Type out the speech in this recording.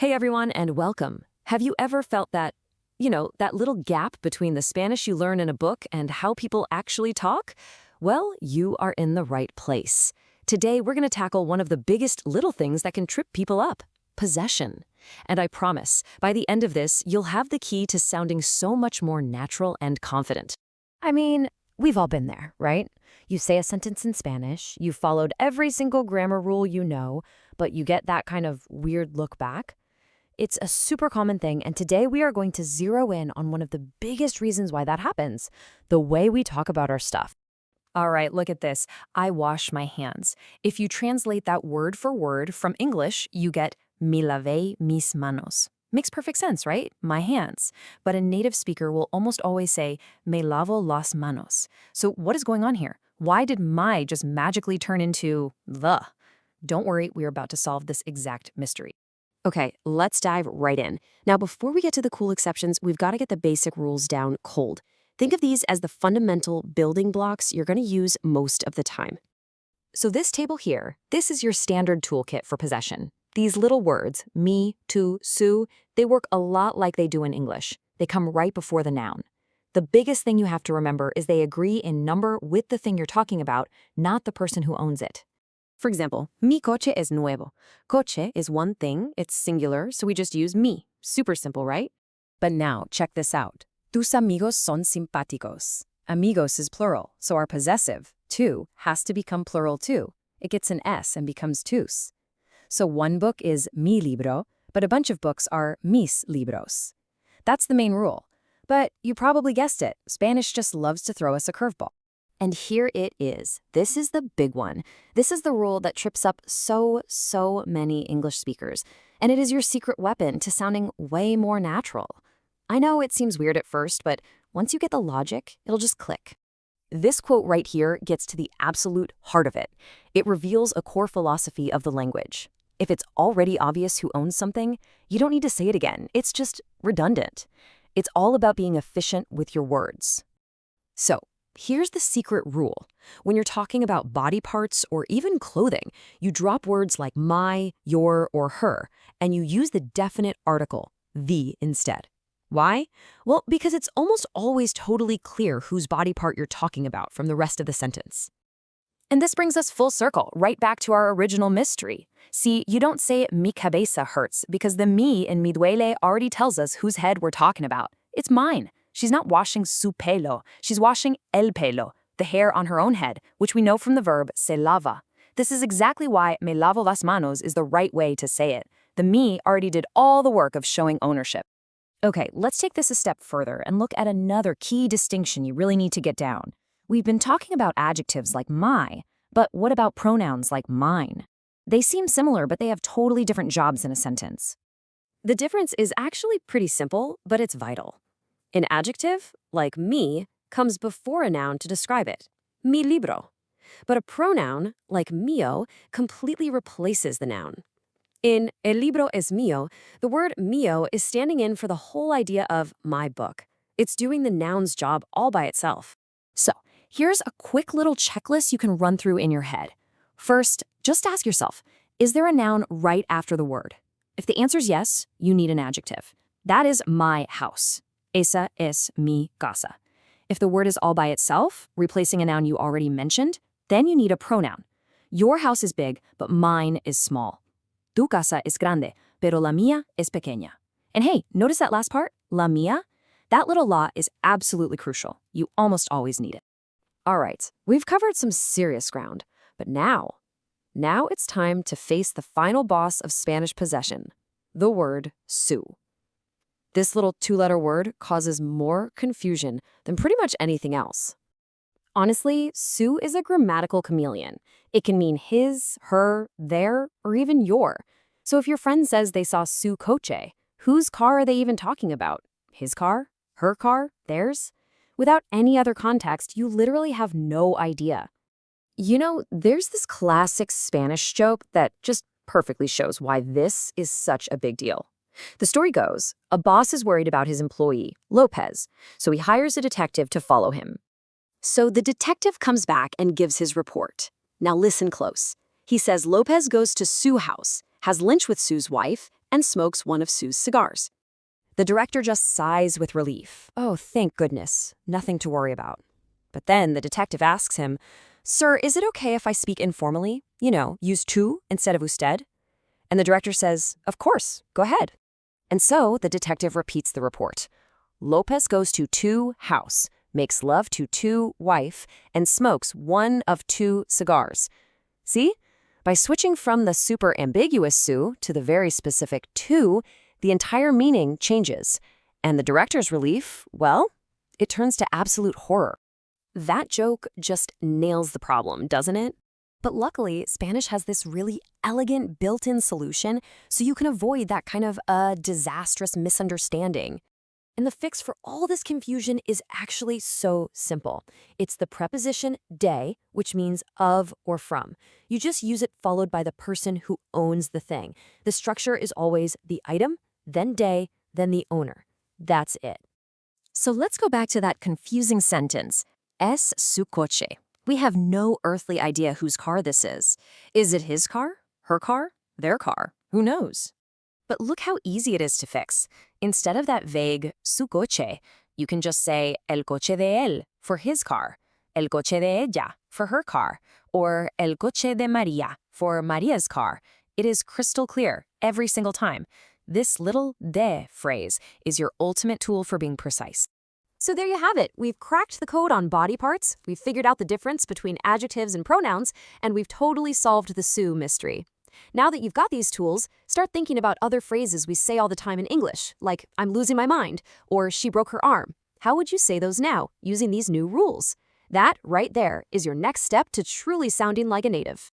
Hey everyone, and welcome. Have you ever felt that little gap between the Spanish you learn in a book and how people actually talk? Well, you are in the right place. Today, we're going to tackle one of the biggest little things that can trip people up: possession. And I promise, by the end of this, you'll have the key to sounding so much more natural and confident. I mean, we've all been there, right? You say a sentence in Spanish, you've followed every single grammar rule you know, but you get that kind of weird look back. It's a super common thing, and today we are going to zero in on one of the biggest reasons why that happens: the way we talk about our stuff. All right, look at this. I wash my hands. If you translate that word for word from English, you get me lavé mis manos. Makes perfect sense, right? My hands. But a native speaker will almost always say me lavo las manos. So what is going on here? Why did my just magically turn into the? Don't worry, we're about to solve this exact mystery. Okay, let's dive right in. Now, before we get to the cool exceptions, we've got to get the basic rules down cold. Think of these as the fundamental building blocks you're going to use most of the time. So this table here, this is your standard toolkit for possession. These little words, me, tu, su, they work a lot like they do in English. They come right before the noun. The biggest thing you have to remember is they agree in number with the thing you're talking about, not the person who owns it. For example, mi coche es nuevo. Coche is one thing, it's singular, so we just use mi. Super simple, right? But now, check this out. Tus amigos son simpáticos. Amigos is plural, so our possessive, tu, has to become plural too. It gets an S and becomes tus. So one book is mi libro, but a bunch of books are mis libros. That's the main rule. But you probably guessed it, Spanish just loves to throw us a curveball. And here it is. This is the big one. This is the rule that trips up so many English speakers, and it is your secret weapon to sounding way more natural. I know it seems weird at first, but once you get the logic, it'll just click. This quote right here gets to the absolute heart of it. It reveals a core philosophy of the language. If it's already obvious who owns something, you don't need to say it again. It's just redundant. It's all about being efficient with your words. So, here's the secret rule. When you're talking about body parts or even clothing, you drop words like my, your, or her, and you use the definite article, the, instead. Why? Well, because it's almost always totally clear whose body part you're talking about from the rest of the sentence. And this brings us full circle, right back to our original mystery. See, you don't say mi cabeza hurts because the mi in mi duele already tells us whose head we're talking about. It's mine. She's not washing su pelo, she's washing el pelo, the hair on her own head, which we know from the verb se lava. This is exactly why me lavo las manos is the right way to say it. The me already did all the work of showing ownership. Okay, let's take this a step further and look at another key distinction you really need to get down. We've been talking about adjectives like my, but what about pronouns like mine? They seem similar, but they have totally different jobs in a sentence. The difference is actually pretty simple, but it's vital. An adjective, like me, comes before a noun to describe it, mi libro. But a pronoun, like mío, completely replaces the noun. In el libro es mío, the word mío is standing in for the whole idea of my book. It's doing the noun's job all by itself. So, here's a quick little checklist you can run through in your head. First, just ask yourself, is there a noun right after the word? If the answer is yes, you need an adjective. That is my house. Esa es mi casa. If the word is all by itself, replacing a noun you already mentioned, then you need a pronoun. Your house is big, but mine is small. Tu casa es grande, pero la mía es pequeña. And hey, notice that last part, la mía? That little la is absolutely crucial. You almost always need it. All right, we've covered some serious ground, but now it's time to face the final boss of Spanish possession, the word su. This little two-letter word causes more confusion than pretty much anything else. Honestly, su is a grammatical chameleon. It can mean his, her, their, or even your. So if your friend says they saw su coche, whose car are they even talking about? His car? Her car? Theirs? Without any other context, you literally have no idea. You know, there's this classic Spanish joke that just perfectly shows why this is such a big deal. The story goes, a boss is worried about his employee, Lopez, so he hires a detective to follow him. So the detective comes back and gives his report. Now listen close. He says Lopez goes to Sue's house, has lunch with Sue's wife, and smokes one of Sue's cigars. The director just sighs with relief. Oh, thank goodness. Nothing to worry about. But then the detective asks him, "Sir, is it okay if I speak informally? You know, use tú instead of usted?" And the director says, "Of course, go ahead." And so the detective repeats the report. Lopez goes to tú house, makes love to tú wife, and smokes one of two cigars. See? By switching from the super ambiguous Sue to the very specific tú, the entire meaning changes. And the director's relief, well, it turns to absolute horror. That joke just nails the problem, doesn't it? But luckily, Spanish has this really elegant built-in solution so you can avoid that kind of disastrous misunderstanding. And the fix for all this confusion is actually so simple. It's the preposition de, which means of or from. You just use it followed by the person who owns the thing. The structure is always the item, then de, then the owner. That's it. So let's go back to that confusing sentence. Es su coche. We have no earthly idea whose car this is. Is it his car? Her car? Their car? Who knows? But look how easy it is to fix. Instead of that vague su coche, you can just say el coche de él for his car, el coche de ella for her car, or el coche de María for Maria's car. It is crystal clear every single time. This little de phrase is your ultimate tool for being precise. So there you have it. We've cracked the code on body parts, we've figured out the difference between adjectives and pronouns, and we've totally solved the Sue mystery. Now that you've got these tools, start thinking about other phrases we say all the time in English, like I'm losing my mind, or she broke her arm. How would you say those now, using these new rules? That, right there, is your next step to truly sounding like a native.